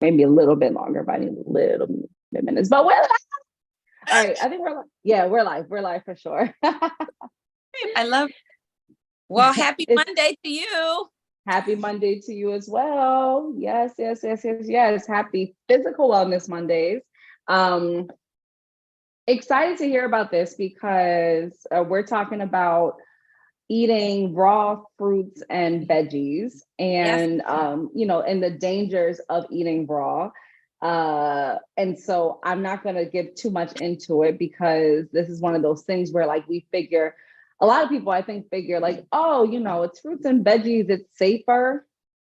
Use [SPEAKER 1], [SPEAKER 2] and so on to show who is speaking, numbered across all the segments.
[SPEAKER 1] maybe a little bit longer, but I need a little bit minutes. But we're live. All right, I think we're live. Yeah, we're live. We're live for sure.
[SPEAKER 2] I love it. Well, happy Monday to you.
[SPEAKER 1] Happy Monday to you as well. Yes. Happy Physical Wellness Mondays. Excited to hear about this because we're talking about eating raw fruits and veggies and, and the dangers of eating raw. And so I'm not going to get too much into it because this is one of those things where like we figure, a lot of people I think figure like, oh, it's fruits and veggies, it's safer.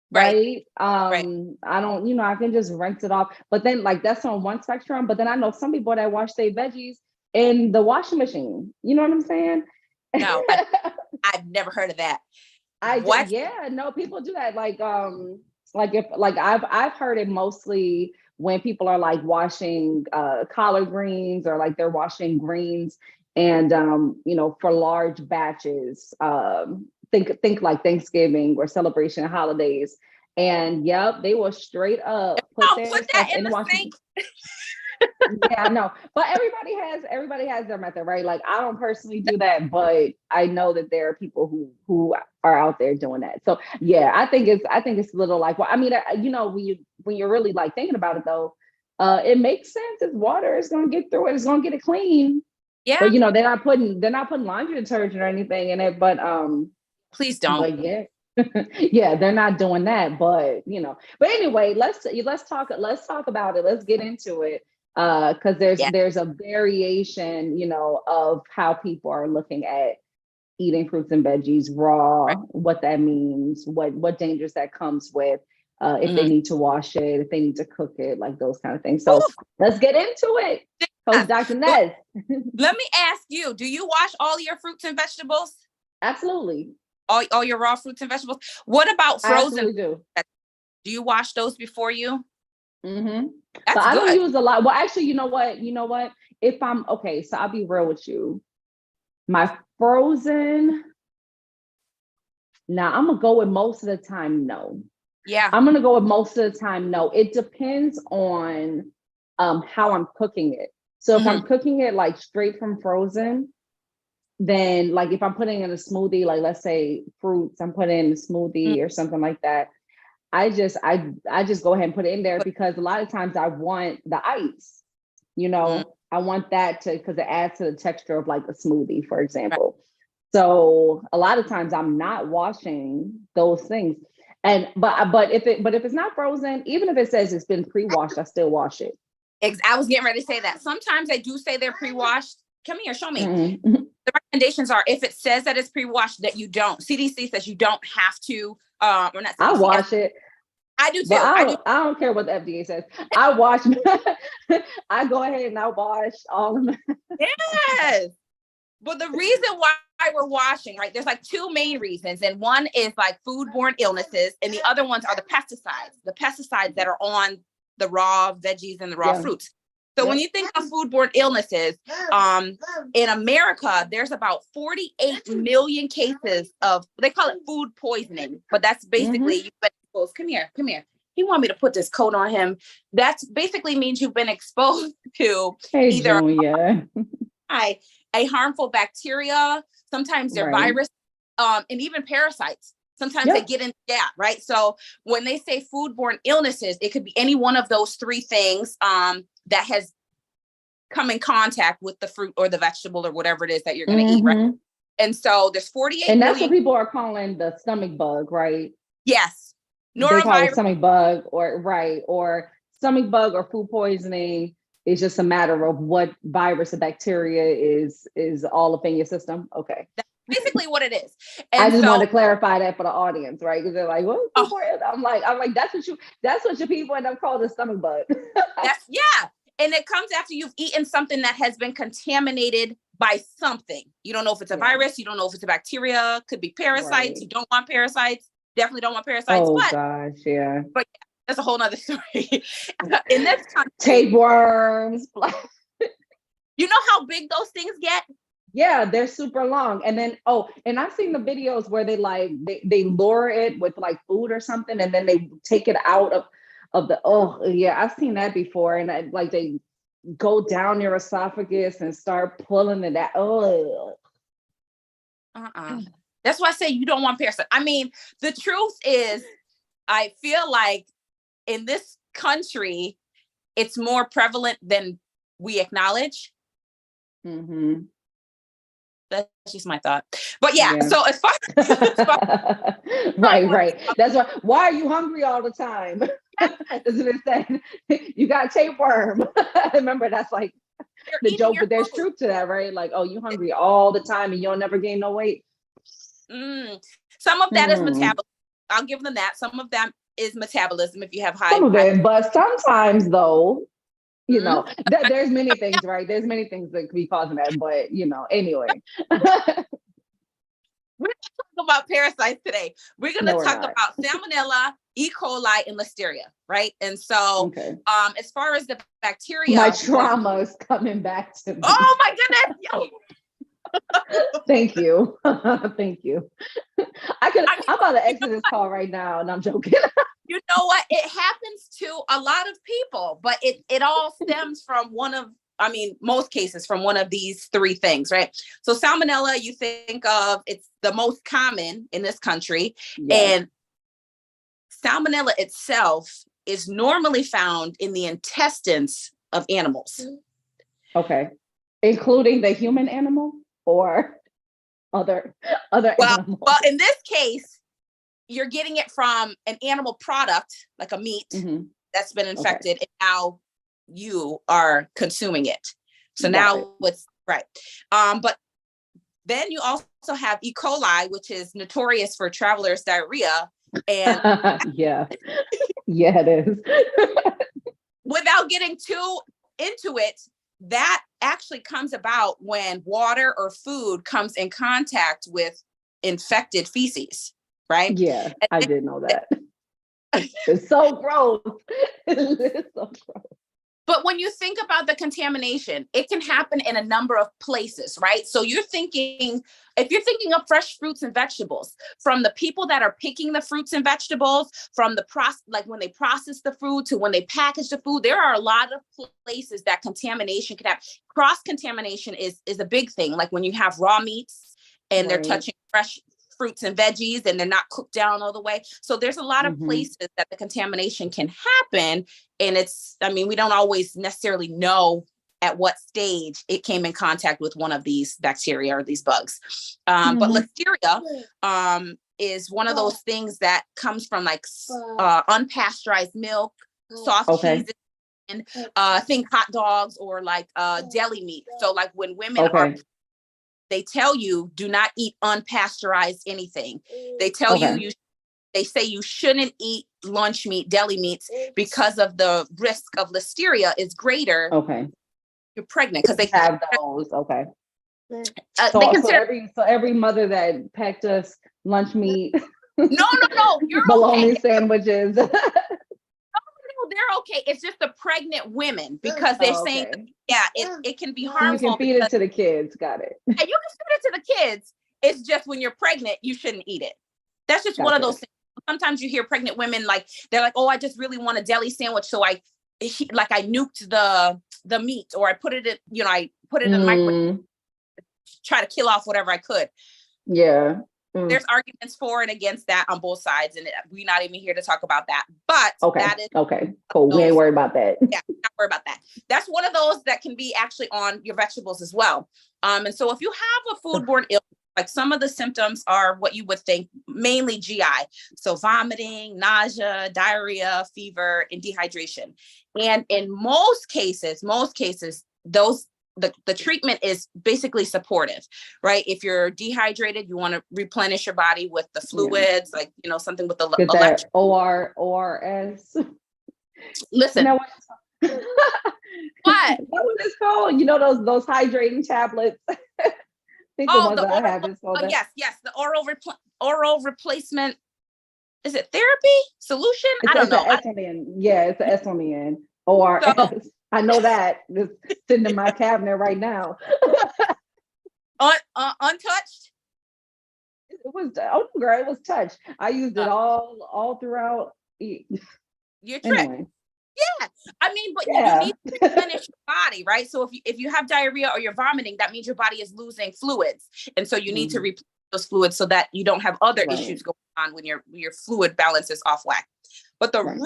[SPEAKER 1] Right. I don't, I can just rinse it off. But then like that's on one spectrum. But then I know some people that wash their veggies in the washing machine. You know what I'm saying?
[SPEAKER 2] No, I've never heard of that.
[SPEAKER 1] People do that. I've heard it mostly when people are like washing collard greens or like they're washing greens and for large batches. Think like Thanksgiving or celebration of holidays. And they will straight up
[SPEAKER 2] put that in the washing.
[SPEAKER 1] Yeah, no, but everybody has their method, right? Like I don't personally do that, but I know that there are people who are out there doing that. So yeah, I think it's a little like, well, I mean, when you're really like thinking about it though, it makes sense. It's water, it's gonna get through it, it's gonna get it clean. Yeah. But they're not putting laundry detergent or anything in it, but
[SPEAKER 2] please don't.
[SPEAKER 1] But yeah. Yeah, they're not doing that, but but anyway, let's talk about it. Let's get into it. Because there's a variation, of how people are looking at eating fruits and veggies raw, what that means, what dangers that comes with, if they need to wash it, if they need to cook it, like those kind of things. So let's get into it. Coach Dr. Nez.
[SPEAKER 2] Let me ask you, do you wash all your fruits and vegetables?
[SPEAKER 1] Absolutely.
[SPEAKER 2] All your raw fruits and vegetables? What about frozen?
[SPEAKER 1] I do.
[SPEAKER 2] Do you wash those before you?
[SPEAKER 1] Mm-hmm. So I don't use a lot. Well, actually, you know what? If I'm okay, so I'll be real with you. My frozen. Now I'm gonna go with most of the time. No.
[SPEAKER 2] Yeah.
[SPEAKER 1] I'm gonna go with most of the time. No. It depends on how I'm cooking it. So if I'm cooking it like straight from frozen, then like if I'm putting in a smoothie, like let's say fruits, I'm putting in a smoothie or something like that. I just go ahead and put it in there because a lot of times I want the ice, I want that because it adds to the texture of like a smoothie, for example. So a lot of times I'm not washing those things. And but if it's not frozen, even if it says it's been pre-washed, I still wash it.
[SPEAKER 2] I was getting ready to say that. Sometimes I do say they're pre-washed. Come here, show me. Mm-hmm. The recommendations are if it says that it's pre-washed, that you don't. CDC says you don't have to. Or not.
[SPEAKER 1] I wash it.
[SPEAKER 2] I do too.
[SPEAKER 1] I don't care what the FDA says. I wash. I go ahead and I wash all of them.
[SPEAKER 2] Yes. But the reason why we're washing, right? There's like two main reasons. And one is like foodborne illnesses. And the other ones are the pesticides that are on the raw veggies and the raw fruits. So when you think of foodborne illnesses, in America, there's about 48 million cases of, they call it food poisoning, but that's basically, you've been exposed. Come here. He wanted me to put this coat on him. That's basically means you've been exposed to either a harmful bacteria, sometimes they're virus, and even parasites. Sometimes they get in that, right? So when they say foodborne illnesses, it could be any one of those three things that has come in contact with the fruit or the vegetable or whatever it is that you're going to eat, right? And so there's 48
[SPEAKER 1] and that's what people are calling the stomach bug, right?
[SPEAKER 2] Yes.
[SPEAKER 1] They call it stomach bug or stomach bug or food poisoning. It's just a matter of what virus or bacteria is all up in your system. Okay.
[SPEAKER 2] That's basically what it is. And
[SPEAKER 1] I just want to clarify that for the audience, right? Because they're like, what? I'm like, that's what your people end up calling the stomach bug.
[SPEAKER 2] And it comes after you've eaten something that has been contaminated by something. You don't know if it's a virus. You don't know if it's a bacteria. Could be parasites. Right. You don't want parasites. Definitely don't want parasites.
[SPEAKER 1] Oh, gosh, yeah.
[SPEAKER 2] But that's a whole nother story. In this country,
[SPEAKER 1] tapeworms.
[SPEAKER 2] You know how big those things get?
[SPEAKER 1] Yeah, they're super long. And then, and I've seen the videos where they lure it with like food or something, and then they take it out oh yeah, I've seen that before, and like they go down your esophagus and start pulling it out. Oh,
[SPEAKER 2] That's why I say you don't want parasites. I mean, the truth is, I feel like in this country, it's more prevalent than we acknowledge.
[SPEAKER 1] mm-hmm.
[SPEAKER 2] That's just my thought. But yeah. So as far
[SPEAKER 1] right. That's why are you hungry all the time? That's what it said. You got tapeworm. Remember, that's like the joke, but there's truth to that, right? Like, oh, you hungry all the time and you'll never gain no weight.
[SPEAKER 2] Some of that is metabolism. I'll give them that. Some of that is metabolism if you have high.
[SPEAKER 1] Some of it, but sometimes though, you know, there's many things, right? There's many things that could be causing that, but you know, anyway.
[SPEAKER 2] We're going to talk about parasites today. We're going to talk about Salmonella, E. coli, and Listeria, right? And so, as far as the bacteria,
[SPEAKER 1] my trauma is coming back to me.
[SPEAKER 2] Oh my goodness!
[SPEAKER 1] Thank you. Thank you. I'm about to exit this call right now, and I'm joking.
[SPEAKER 2] You know what? It happens to a lot of people, but it all stems from most cases from one of these three things, right? So Salmonella, you think of, it's the most common in this country. Yes. And Salmonella itself is normally found in the intestines of animals.
[SPEAKER 1] Okay. Including the human animal or other animals?
[SPEAKER 2] Well, in this case, you're getting it from an animal product, like a meat that's been infected, and now you are consuming it. So now it's right. But then you also have E. coli, which is notorious for traveler's diarrhea. And
[SPEAKER 1] yeah, it is.
[SPEAKER 2] Without getting too into it, that actually comes about when water or food comes in contact with infected feces, right?
[SPEAKER 1] Yeah, I did know that. It's so gross. It's so gross.
[SPEAKER 2] But when you think about the contamination, it can happen in a number of places, right? So if you're thinking of fresh fruits and vegetables, from the people that are picking the fruits and vegetables, from the process, like when they process the food to when they package the food, there are a lot of places that contamination can happen. Cross-contamination is a big thing. Like when you have raw meats and they're touching fresh fruits and veggies and they're not cooked down all the way. So there's a lot of places that the contamination can happen. And we don't always necessarily know at what stage it came in contact with one of these bacteria or these bugs. But Listeria is one of those things that comes from like unpasteurized milk, soft cheeses, and think hot dogs or like deli meat. So like when women they tell you do not eat unpasteurized anything. They tell they say you shouldn't eat lunch meat, deli meats, because of the risk of Listeria is greater. You're pregnant because they
[SPEAKER 1] have those. So every mother that packed us lunch meat.
[SPEAKER 2] No, you're
[SPEAKER 1] bologna sandwiches.
[SPEAKER 2] No, they're okay. It's just the pregnant women because they're saying, it can be harmful.
[SPEAKER 1] You can feed it to the kids. Got it.
[SPEAKER 2] And you can feed it to the kids. It's just when you're pregnant, you shouldn't eat it. That's just one of those things. Sometimes you hear pregnant women they're like, oh, I just really want a deli sandwich, so I nuked the meat, or I put it in, I put it in the microwave, try to kill off whatever I could.
[SPEAKER 1] Yeah.
[SPEAKER 2] There's arguments for and against that on both sides, and we're not even here to talk about that. But that is
[SPEAKER 1] cool. We ain't worried about that.
[SPEAKER 2] Yeah, not worried about that. That's one of those that can be actually on your vegetables as well. And so if you have a foodborne illness, like some of the symptoms are what you would think, mainly GI. So vomiting, nausea, diarrhea, fever, and dehydration. And in most cases, the treatment is basically supportive, right? If you're dehydrated, you want to replenish your body with the fluids, something with the electric.
[SPEAKER 1] ORS.
[SPEAKER 2] Listen. What?
[SPEAKER 1] What was this called? Those hydrating tablets. I think the ones that I have is called that.
[SPEAKER 2] Yes, the oral replacement. Is it therapy solution? I don't know.
[SPEAKER 1] It's the S on the end. ORS. So, I know that. It's sitting in my cabinet right now.
[SPEAKER 2] Untouched?
[SPEAKER 1] It was, girl, it was touched. I used it all throughout.
[SPEAKER 2] You're tricked.
[SPEAKER 1] Anyway,
[SPEAKER 2] Yeah. I mean, but you
[SPEAKER 1] yeah,
[SPEAKER 2] need to replenish your body, right? So if you have diarrhea or you're vomiting, that means your body is losing fluids. And so you need to
[SPEAKER 1] Mhm.
[SPEAKER 2] replenish those fluids so that you don't have other
[SPEAKER 1] Right,
[SPEAKER 2] issues going on when your fluid balance is off whack. But
[SPEAKER 1] right.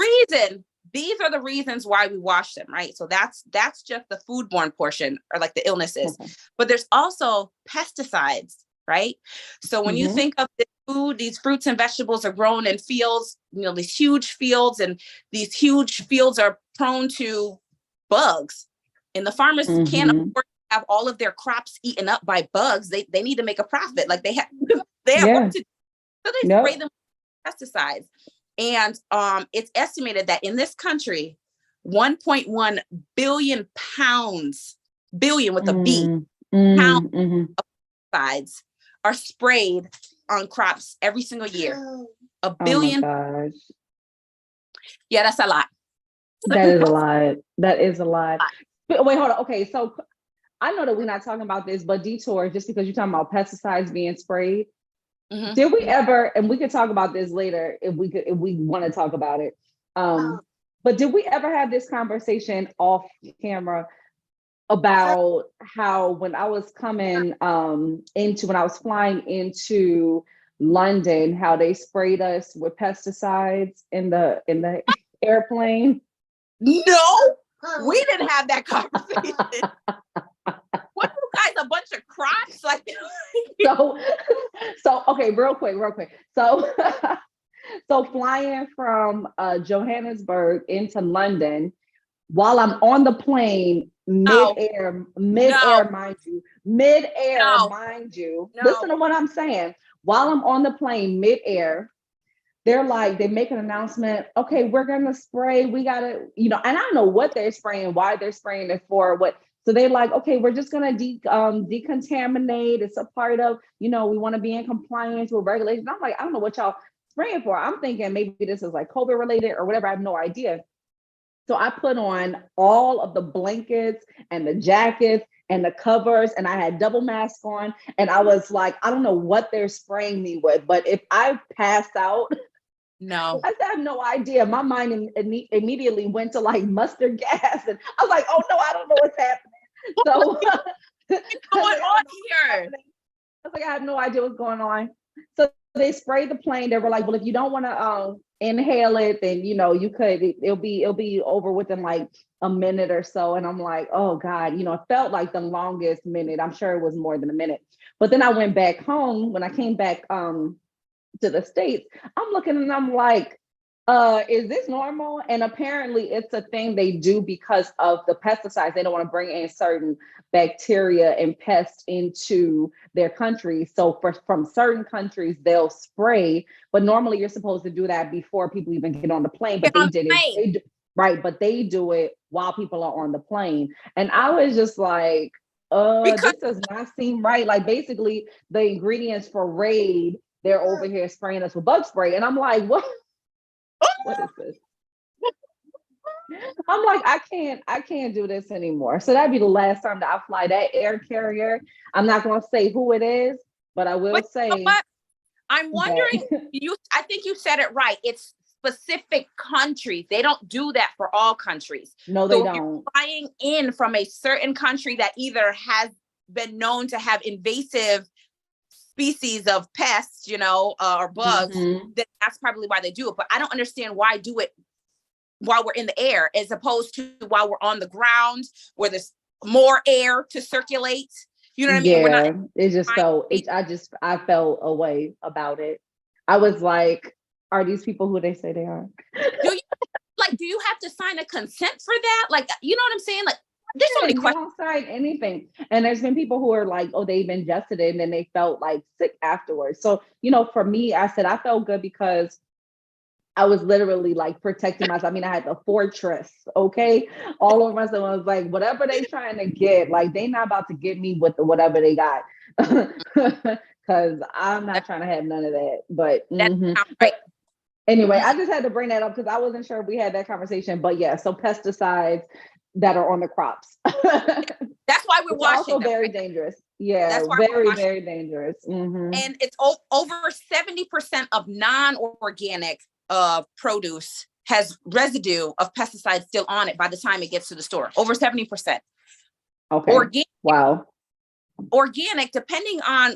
[SPEAKER 2] these are the reasons why we wash them, right? So that's just the foodborne portion, or like the illnesses.
[SPEAKER 1] Okay.
[SPEAKER 2] But there's also pesticides, right? So when you
[SPEAKER 1] Hmm.
[SPEAKER 2] think of the food, these fruits and vegetables are grown in fields, these huge fields, and these huge fields are prone to bugs. And the farmers can't
[SPEAKER 1] Hmm.
[SPEAKER 2] afford to have all of their crops eaten up by bugs. They need to make a profit. Like they have work
[SPEAKER 1] Yeah.
[SPEAKER 2] to do. So they spray
[SPEAKER 1] Yep.
[SPEAKER 2] them with pesticides. And it's estimated that in this country, 1.1 billion pounds, billion with a B,
[SPEAKER 1] Mm,
[SPEAKER 2] pounds
[SPEAKER 1] hmm.
[SPEAKER 2] of pesticides are sprayed on crops every single year. A
[SPEAKER 1] Oh my
[SPEAKER 2] billion.
[SPEAKER 1] gosh.
[SPEAKER 2] Yeah, that's a lot.
[SPEAKER 1] That is a lot. That is a lot. Wait, hold on. Okay, so I know that we're not talking about this, but detour, just because you're talking about pesticides being sprayed,
[SPEAKER 2] Mhm.
[SPEAKER 1] did we ever, and we could talk about this later if we want to talk about it. But did we ever have this conversation off camera about how when I was coming when I was flying into London, how they sprayed us with pesticides in the airplane?
[SPEAKER 2] No, we didn't have that conversation. What, you guys, a bunch of crops? Like,
[SPEAKER 1] So so okay, real quick. So so flying from Johannesburg into London, while I'm on the plane,
[SPEAKER 2] no, no,
[SPEAKER 1] midair,
[SPEAKER 2] no,
[SPEAKER 1] mind you, listen
[SPEAKER 2] no.
[SPEAKER 1] to what I'm saying. While I'm on the plane, midair, they make an announcement. Okay, we're gonna spray. We gotta, and I don't know what they're spraying, why they're spraying it for, what. So they're like, okay, we're just gonna decontaminate. It's a part of, we want to be in compliance with regulations. I'm like, I don't know what y'all spraying for. I'm thinking maybe this is like COVID related or whatever. I have no idea. So I put on all of the blankets and the jackets and the covers, and I had double mask on. And I was like, I don't know what they're spraying me with, but if I pass out,
[SPEAKER 2] No.
[SPEAKER 1] I have no idea. My mind immediately went to like mustard gas. And I was like, oh no, I don't know what's happening. So
[SPEAKER 2] What's going on here?
[SPEAKER 1] I was like, I have no idea what's going on. So they sprayed the plane. They were like, well, if you don't want to inhale it, then you could. It'll be over within like a minute or so. And I'm like, oh God, it felt like the longest minute. I'm sure it was more than a minute. But then I went back home. When I came back to the States, I'm looking and I'm like, is this normal? And apparently it's a thing they do because of the pesticides. They don't want to bring in certain bacteria and pests into their country. So from certain countries, they'll spray, but normally you're supposed to do that before people even get on the plane, but
[SPEAKER 2] Get
[SPEAKER 1] they
[SPEAKER 2] on the
[SPEAKER 1] did
[SPEAKER 2] plane.
[SPEAKER 1] it. Right, but they do it while people are on the plane. And I was just like,
[SPEAKER 2] Because
[SPEAKER 1] this does not seem right. Like basically the ingredients for Raid, they're over here spraying us with bug spray. And I'm like, what is this? I'm like, I can't do this anymore. So that'd be the last time that I fly that air carrier. I'm not gonna say who it is, but I will
[SPEAKER 2] but you know
[SPEAKER 1] say
[SPEAKER 2] what? I'm wondering,
[SPEAKER 1] that
[SPEAKER 2] I think you said it right. It's specific countries. They don't do that for all countries.
[SPEAKER 1] no, they
[SPEAKER 2] So if you're
[SPEAKER 1] don't.
[SPEAKER 2] flying in from a certain country that either has been known to have invasive species of pests, or bugs,
[SPEAKER 1] Mhm.
[SPEAKER 2] then that's probably why they do it. But I don't understand why do it while we're in the air as opposed to while we're on the ground where there's more air to circulate. You know what I mean? We're not
[SPEAKER 1] Yeah, it just felt it. I felt a way about it. I was like, are these people who they say they are?
[SPEAKER 2] do you do you have to sign a consent for that? Like, you know what I'm saying? Like, there's so many
[SPEAKER 1] You
[SPEAKER 2] questions.
[SPEAKER 1] don't sign anything. And there's been people who are like, oh, they've ingested it and then they felt like sick afterwards. So, for me, I said I felt good because I was literally like protecting myself. I mean, I had the fortress, okay? All over myself. I was like, whatever they trying to get, like they not about to get me with whatever they got. Cause I'm not trying to have none of that. But
[SPEAKER 2] That sounds right.
[SPEAKER 1] but anyway, I just had to bring that up because I wasn't sure if we had that conversation. But yeah, so pesticides that are on the crops.
[SPEAKER 2] That's why we're
[SPEAKER 1] It's
[SPEAKER 2] washing
[SPEAKER 1] also
[SPEAKER 2] them.
[SPEAKER 1] very
[SPEAKER 2] Right?
[SPEAKER 1] dangerous. Yeah,
[SPEAKER 2] That's why we're
[SPEAKER 1] very,
[SPEAKER 2] washing.
[SPEAKER 1] very dangerous.
[SPEAKER 2] And it's over 70% of non-organic produce has residue of pesticides still on it by the time it gets to the store, over 70%.
[SPEAKER 1] Okay. Wow.
[SPEAKER 2] Organic, depending on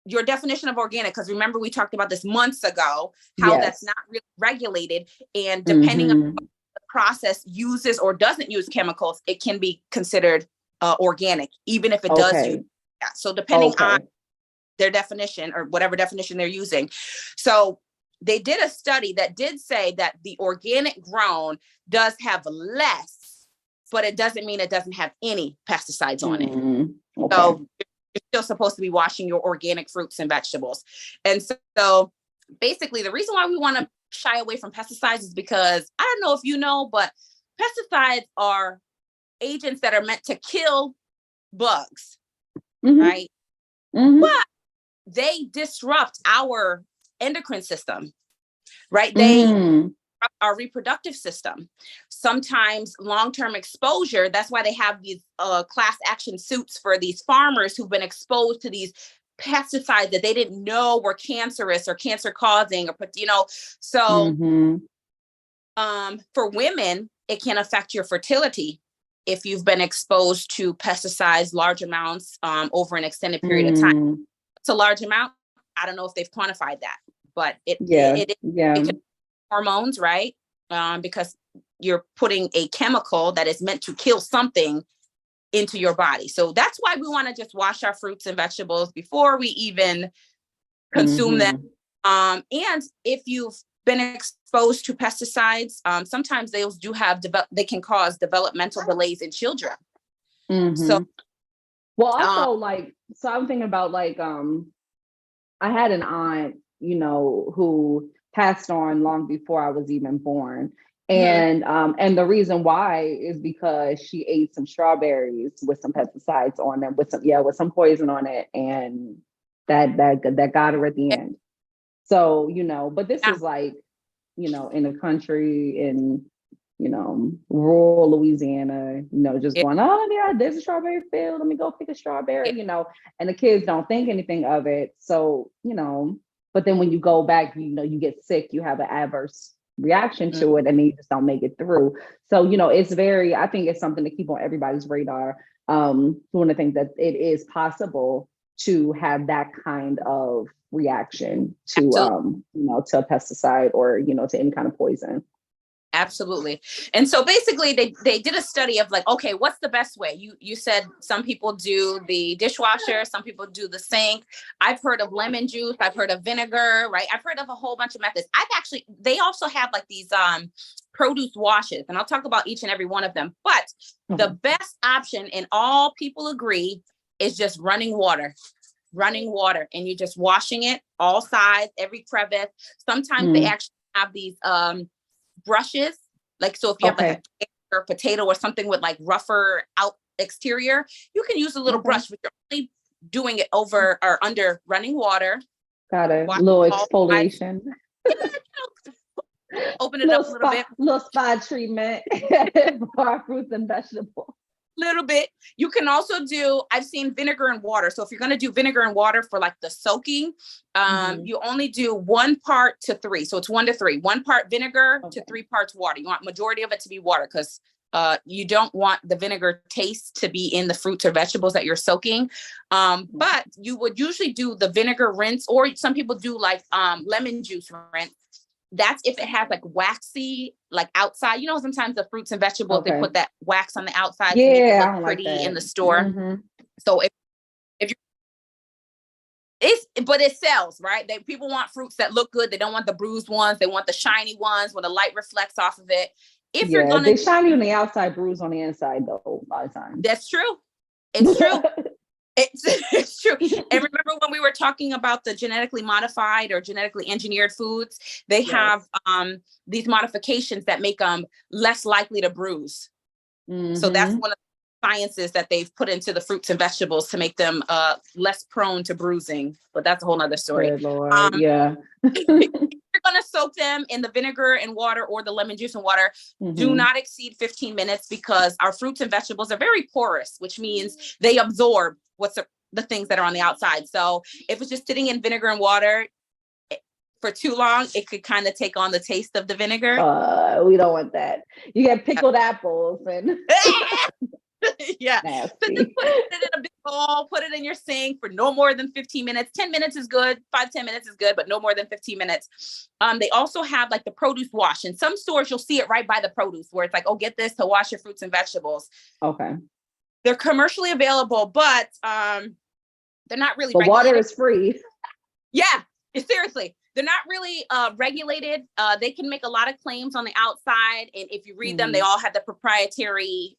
[SPEAKER 2] your definition of organic, because remember we talked about this months ago, how that's not really regulated, and depending on what the process uses or doesn't use chemicals, it can be considered organic, even if it does use that. So depending on their definition or whatever definition they're using. So they did a study that did say that the organic grown does have less, but it doesn't mean it doesn't have any pesticides on it. So you're still supposed to be washing your organic fruits and vegetables. And so basically the reason why we want to shy away from pesticides is because, I don't know if you know, but pesticides are agents that are meant to kill bugs, right? But they disrupt our endocrine system, right? They disrupt our reproductive system. Sometimes long-term exposure, that's why they have these class action suits for these farmers who've been exposed to these pesticides that they didn't know were cancerous or cancer causing, or, you know, so for women, it can affect your fertility if you've been exposed to pesticides, large amounts over an extended period of time. It's a large amount. I don't know if they've quantified that, but it can hormones, right? Because you're putting a chemical that is meant to kill something into your body. So that's why we want to just wash our fruits and vegetables before we even consume them. And if you've been exposed to pesticides, sometimes those do have they can cause developmental delays in children. So,
[SPEAKER 1] well, also so I'm thinking about I had an aunt, you know, who passed on long before I was even born. And the reason why is because she ate some strawberries with some pesticides on them, with some poison on it, and that got her at the end. So, you know, but this is you know, in the country, in, you know, rural Louisiana, you know, just going, oh yeah, there's a strawberry field, let me go pick a strawberry, you know, and the kids don't think anything of it. So, you know, but then when you go back, you know, you get sick, you have an adverse reaction to it, and then you just don't make it through. So, you know, I think it's something to keep on everybody's radar. One of the things that it is possible to have that kind of reaction to, you know, to a pesticide or, you know, to any kind of poison.
[SPEAKER 2] Absolutely. And so basically they did a study of like, okay, what's the best way? You said some people do the dishwasher, some people do the sink. I've heard of lemon juice. I've heard of vinegar, right? I've heard of a whole bunch of methods. They also have like these produce washes, and I'll talk about each and every one of them. But the best option, and all people agree, is just running water, and you're just washing it all sides, every crevice. Sometimes they actually have these brushes, like, so if you have like a potato or something with like rougher out exterior, you can use a little brush, but you're only doing it over or under running water.
[SPEAKER 1] Got it. Little exfoliation.
[SPEAKER 2] Open it up a little bit.
[SPEAKER 1] Little spot treatment for our fruits and vegetables.
[SPEAKER 2] Little bit. You can also do, I've seen vinegar and water. So if you're going to do vinegar and water for like the soaking, you only do 1 part to 3. So it's 1 to 3, 1 part vinegar to 3 parts water. You want majority of it to be water, because you don't want the vinegar taste to be in the fruits or vegetables that you're soaking. But you would usually do the vinegar rinse, or some people do like lemon juice rinse. That's if it has like waxy, like outside, you know, sometimes the fruits and vegetables, they put that wax on the outside to make it look pretty in the store. So if but it sells, right? People want fruits that look good. They don't want the bruised ones. They want the shiny ones where the light reflects off of it. If you're gonna,
[SPEAKER 1] they shiny on the outside, bruised on the inside, though, a lot of times.
[SPEAKER 2] That's true. It's true. It's true. And remember when we were talking about the genetically modified or genetically engineered foods, they have these modifications that make them less likely to bruise. So that's one of the sciences that they've put into the fruits and vegetables to make them less prone to bruising. But that's a whole nother story.
[SPEAKER 1] Good Lord.
[SPEAKER 2] You're going to soak them in the vinegar and water or the lemon juice and water. Do not exceed 15 minutes, because our fruits and vegetables are very porous, which means they absorb what's the things that are on the outside. So if it's just sitting in vinegar and water, for too long, it could kind of take on the taste of the vinegar.
[SPEAKER 1] We don't want that. You get pickled apples and
[SPEAKER 2] Yeah.
[SPEAKER 1] nasty.
[SPEAKER 2] So just put it in a big bowl, put it in your sink for no more than 15 minutes. 10 minutes is good. 5-10 minutes is good, but no more than 15 minutes. They also have like the produce wash. In some stores, you'll see it right by the produce where it's like, oh, get this to wash your fruits and vegetables.
[SPEAKER 1] Okay.
[SPEAKER 2] They're commercially available, but they're not really
[SPEAKER 1] But
[SPEAKER 2] regulated.
[SPEAKER 1] water is free.
[SPEAKER 2] Yeah, seriously. They're not really regulated. They can make a lot of claims on the outside. And if you read them, they all have the proprietary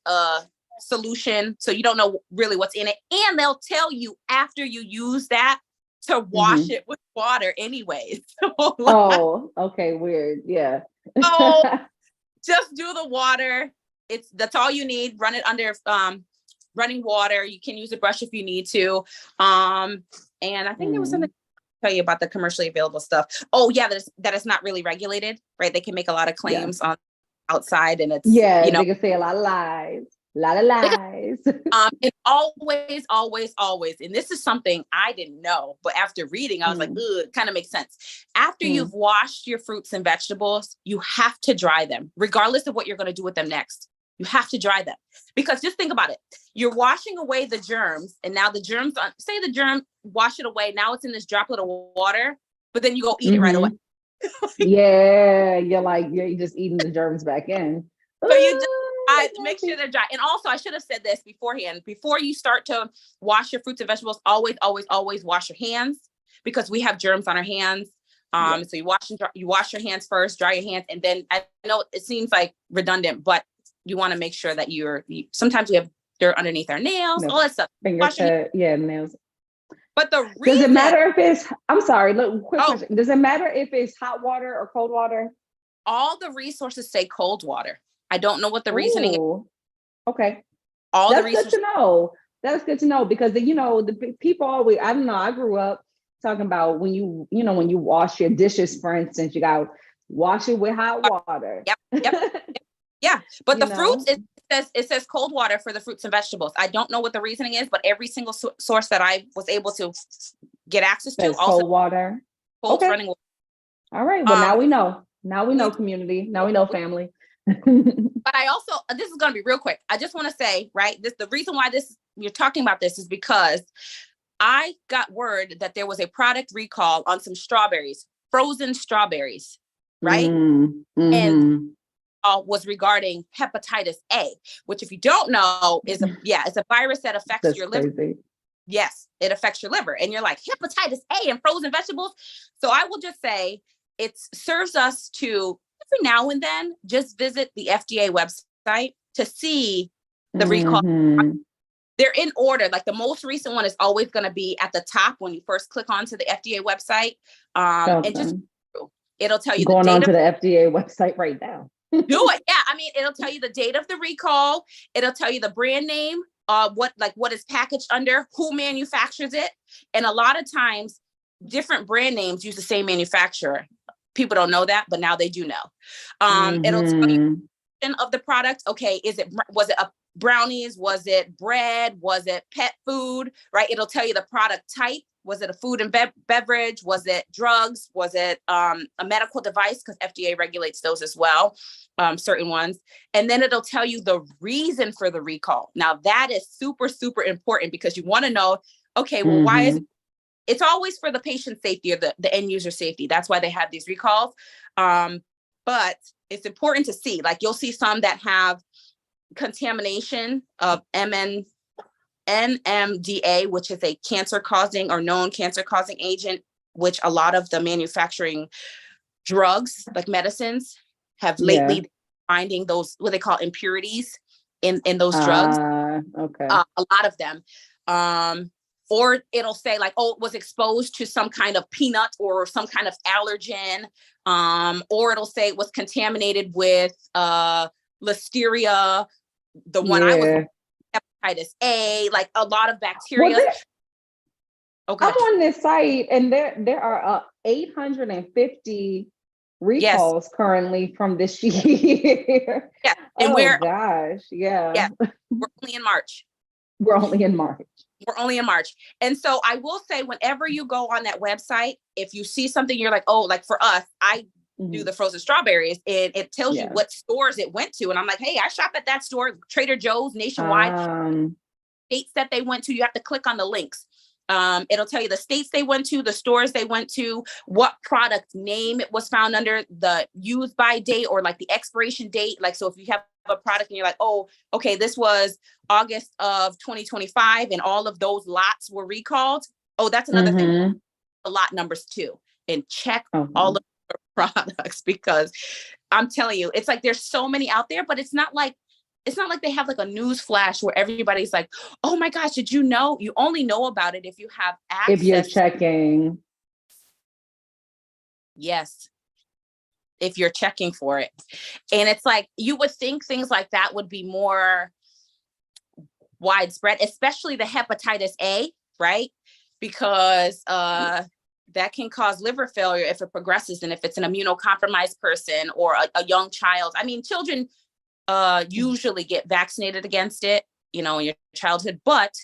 [SPEAKER 2] solution. So you don't know really what's in it. And they'll tell you after you use that to wash it with water anyways. So,
[SPEAKER 1] oh, okay. Weird. Yeah.
[SPEAKER 2] so just do the water. That's all you need. Run it under running water. You can use a brush if you need to. And I think there was something to tell you about the commercially available stuff. Oh yeah, that is not really regulated, right? They can make a lot of claims on outside, and it's
[SPEAKER 1] they can say a lot of lies. A lot of lies.
[SPEAKER 2] And always, and this is something I didn't know, but after reading, I was like, ugh, it kind of makes sense. After you've washed your fruits and vegetables, you have to dry them, regardless of what you're going to do with them next. You have to dry them, because just think about it. You're washing away the germs, and now the germs, say the germ, wash it away. Now it's in this droplet of water, but then you go eat it right away.
[SPEAKER 1] Yeah, you're just eating the germs back in.
[SPEAKER 2] So you just make sure they're dry. And also, I should have said this beforehand. Before you start to wash your fruits and vegetables, always wash your hands, because we have germs on our hands. So you wash your hands first, dry your hands, and then I know it seems like redundant, but you want to make sure that sometimes we have dirt underneath our nails, all that stuff.
[SPEAKER 1] Nails.
[SPEAKER 2] But the reason,
[SPEAKER 1] does it matter if it's, I'm sorry, look, quick question. Does it matter if it's hot water or cold water?
[SPEAKER 2] All the resources say cold water. I don't know what the reasoning is.
[SPEAKER 1] Okay.
[SPEAKER 2] That's
[SPEAKER 1] good to know. That's good to know, because the people always, I don't know, I grew up talking about when you wash your dishes, for instance, you got to wash it with hot water.
[SPEAKER 2] Yep. Yeah. But the fruits, it says cold water for the fruits and vegetables. I don't know what the reasoning is, but every single source that I was able to get access to also
[SPEAKER 1] cold water.
[SPEAKER 2] Running water.
[SPEAKER 1] All right. Well, now we know. Now we know, community. Now we know, family.
[SPEAKER 2] But I also, this is going to be real quick. I just want to say, right, the reason why you're talking about this is because I got word that there was a product recall on some strawberries, frozen strawberries, right? And was regarding hepatitis A, which, if you don't know, is a virus that affects your liver.
[SPEAKER 1] Crazy.
[SPEAKER 2] Yes, it affects your liver. And you're like, hepatitis A and frozen vegetables. So I will just say it serves us to every now and then just visit the FDA website to see the recall. They're in order. Like the most recent one is always going to be at the top when you first click onto the FDA website. And just it'll tell you
[SPEAKER 1] going on to the FDA website right now.
[SPEAKER 2] Do it. Yeah. I mean, it'll tell you the date of the recall. It'll tell you the brand name, what is packaged under, who manufactures it. And a lot of times different brand names use the same manufacturer. People don't know that, but now they do know. It'll tell you of the product. Okay. Was it a brownies? Was it bread? Was it pet food? Right. It'll tell you the product type. Was it a food and beverage? Was it drugs? Was it a medical device? Because FDA regulates those as well, certain ones. And then it'll tell you the reason for the recall. Now that is super, super important, because you want to know, okay, well, why is it? It's always for the patient safety or the end user safety. That's why they have these recalls. But it's important to see, like you'll see some that have contamination of NMDA, which is a cancer-causing or known cancer-causing agent, which a lot of the manufacturing drugs, like medicines, have lately finding those, what they call impurities in those drugs.
[SPEAKER 1] Okay.
[SPEAKER 2] A lot of them. Or it'll say like, oh, it was exposed to some kind of peanut or some kind of allergen. Or it'll say it was contaminated with listeria, the one I was, hepatitis A, like a lot of bacteria.
[SPEAKER 1] I'm on this site, and there are 850 recalls currently from this year.
[SPEAKER 2] Yeah, and
[SPEAKER 1] gosh, yeah.
[SPEAKER 2] We're only in March.
[SPEAKER 1] We're only in March.
[SPEAKER 2] We're only in March. And so I will say, whenever you go on that website, if you see something, you're like, oh, like for us, I do the frozen strawberries, and it tells you what stores it went to. And I'm like, hey, I shop at that store, Trader Joe's, Nationwide, states that they went to. You have to click on the links. It'll tell you the states they went to, the stores they went to, what product name it was found under, the use by date, or like the expiration date. Like, so if you have a product and you're like, oh, okay, this was August of 2025 and all of those lots were recalled. Oh, that's another thing. The lot numbers too, and check all of the products, because I'm telling you, it's like there's so many out there, but it's not like they have like a news flash where everybody's like, oh my gosh, did you know? You only know about it if you have access.
[SPEAKER 1] If you're checking.
[SPEAKER 2] Yes. If you're checking for it. And it's like, you would think things like that would be more widespread, especially the hepatitis A, right? Because that can cause liver failure if it progresses, and if it's an immunocompromised person or a young child. I mean, children usually get vaccinated against it, in your childhood, but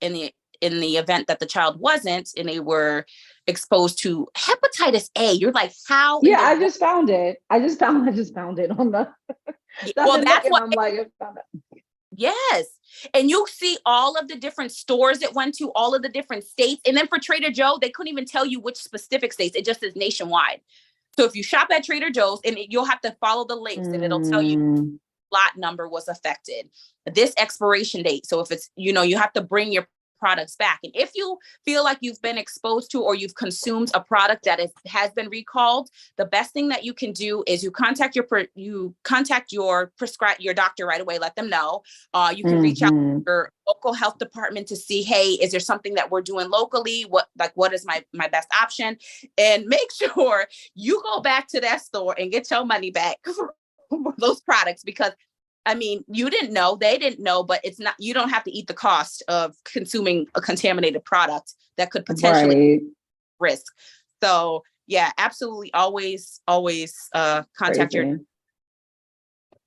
[SPEAKER 2] in the event that the child wasn't and they were exposed to hepatitis A, you're like, how?
[SPEAKER 1] Yeah, I just found it. I just found it on the.
[SPEAKER 2] Well, that's what I'm like. Yes. And you see all of the different stores it went to, all of the different states. And then for Trader Joe, they couldn't even tell you which specific states. It just says nationwide. So if you shop at Trader Joe's, and you'll have to follow the links, and it'll tell you lot number was affected, this expiration date. So if it's, you have to bring your products back. And if you feel like you've been exposed to, or you've consumed a product that has been recalled, the best thing that you can do is you contact your doctor right away. Let them know. You can reach out to your local health department to see, hey, is there something that we're doing locally? What is my best option? And make sure you go back to that store and get your money back for those products, because I mean, you didn't know, they didn't know, but it's not, you don't have to eat the cost of consuming a contaminated product that could potentially risk. So yeah, absolutely. Always contact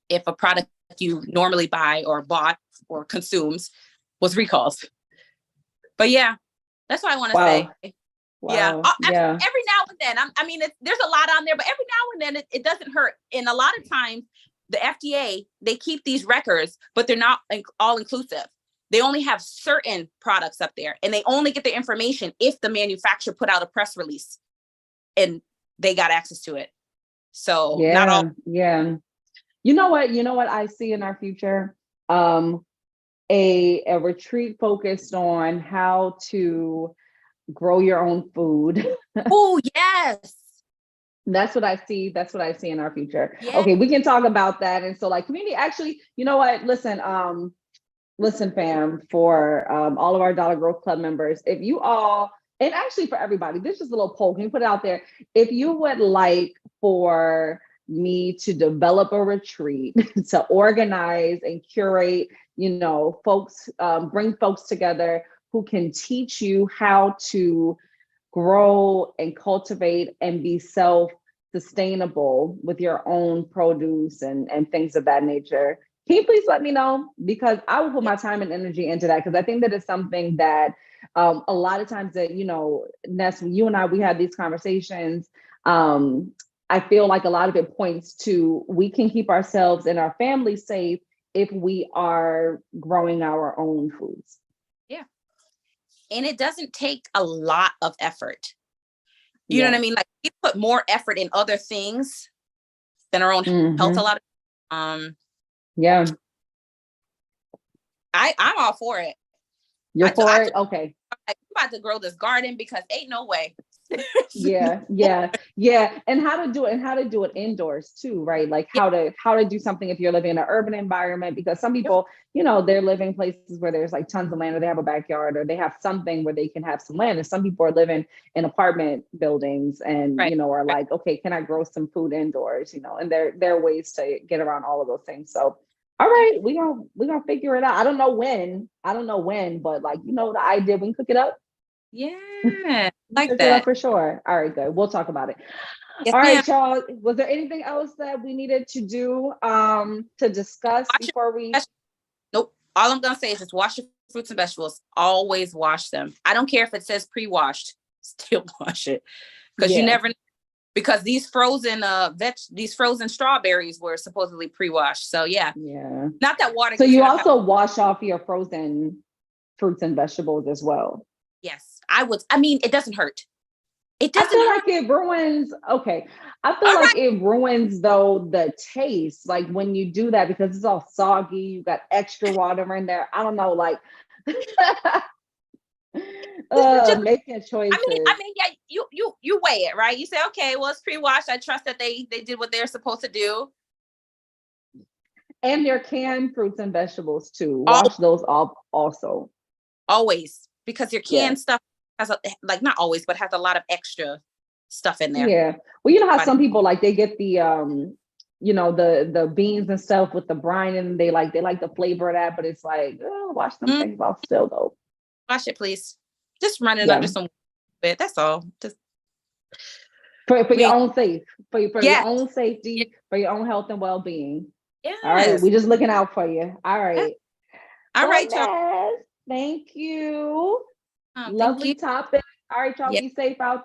[SPEAKER 2] if a product you normally buy or bought or consumes was recalled. But yeah, that's what I want to say. Wow. Yeah. Every now and then, there's a lot on there, but every now and then it doesn't hurt. And a lot of times the FDA, they keep these records, but they're not all inclusive. They only have certain products up there, and they only get the information if the manufacturer put out a press release and they got access to it. So not all.
[SPEAKER 1] Yeah. You know what I see in our future? A retreat focused on how to grow your own food.
[SPEAKER 2] Oh, yes.
[SPEAKER 1] That's what I see in our future. Yeah. Okay, we can talk about that. And so like community, actually, you know what? Listen, fam, for all of our Dollar Growth Club members, if you all, and actually for everybody, this is a little poll, can you put it out there? If you would like for me to develop a retreat to organize and curate, folks, bring folks together who can teach you how to grow and cultivate and be self-sustainable with your own produce and things of that nature. Can you please let me know? Because I will put my time and energy into that, because I think that is something that a lot of times that, Ness, when you and we had these conversations, I feel like a lot of it points to, we can keep ourselves and our family safe if we are growing our own foods.
[SPEAKER 2] Yeah. And it doesn't take a lot of effort. You know what I mean? Like, we put more effort in other things than our own health a lot of.
[SPEAKER 1] Yeah.
[SPEAKER 2] I'm all for it.
[SPEAKER 1] You're for it? Okay.
[SPEAKER 2] I'm about to grow this garden, because ain't no way.
[SPEAKER 1] Yeah. And how to do it indoors too, right? Like how to do something if you're living in an urban environment, because some people, they're living places where there's like tons of land, or they have a backyard, or they have something where they can have some land. And some people are living in apartment buildings and, are like, okay, can I grow some food indoors? And there are ways to get around all of those things. So, all right, we're gonna figure it out. I don't know when, but like, the idea, we can cook it up.
[SPEAKER 2] Yeah, like that
[SPEAKER 1] for sure. All right, good. We'll talk about it.
[SPEAKER 2] Yes,
[SPEAKER 1] all right, y'all. Was there anything else that we needed to do to discuss before we?
[SPEAKER 2] Nope. All I'm gonna say is just wash your fruits and vegetables. Always wash them. I don't care if it says pre-washed. Still wash it, because you never. Because these frozen strawberries were supposedly pre-washed. So yeah. Not that water.
[SPEAKER 1] So you also wash off your frozen fruits and vegetables as well.
[SPEAKER 2] Yes, I would. I mean, it doesn't hurt. It doesn't
[SPEAKER 1] I feel
[SPEAKER 2] hurt.
[SPEAKER 1] like it ruins. Okay. I feel like it ruins though the taste. Like when you do that, because it's all soggy, you got extra water in there. I don't know, like making choices.
[SPEAKER 2] I mean, yeah, you weigh it, right? You say, okay, well, it's pre-washed. I trust that they did what they're supposed to do.
[SPEAKER 1] And their canned fruits and vegetables too. Wash those off also.
[SPEAKER 2] Always, because your canned stuff has not always, but has a lot of extra stuff in there.
[SPEAKER 1] Yeah. Well, you know how some people like they get the the beans and stuff with the brine, and they like the flavor of that, but it's like, wash them things off still though.
[SPEAKER 2] Wash it, please. Just run it under some bit. That's all. Just
[SPEAKER 1] for your own safe, for your own safety, for your own health and well-being.
[SPEAKER 2] Yes.
[SPEAKER 1] All right. We're just looking out for you. All right.
[SPEAKER 2] All right, y'all.
[SPEAKER 1] Thank you. Lovely topic. All right, y'all, be safe out there.